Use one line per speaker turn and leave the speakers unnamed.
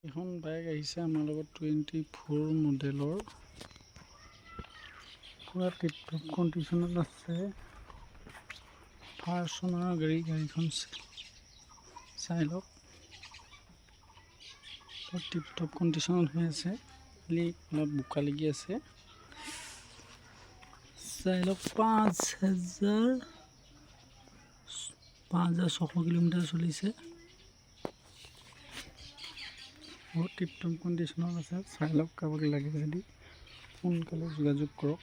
এখন বাইক আহিছে আমাৰ লগত 24 মডেলৰ পুৰা টিপটপ কণ্ডিশ্যনত আছে। ফাৰ্চুনাৰ গাড়ীখন চাই লওক, টিপটপ কণ্ডিশ্যনত হৈ আছে, খালি অলপ বোকা লাগি আছে। চাই লওক 5,600 কিলোমিটাৰ চলিছে। বহুত টিপটপ কণ্ডিশ্যনত আছে। চাই লওক, কাৰোবাক লাগে যদি সোনকালে যোগাযোগ কৰক।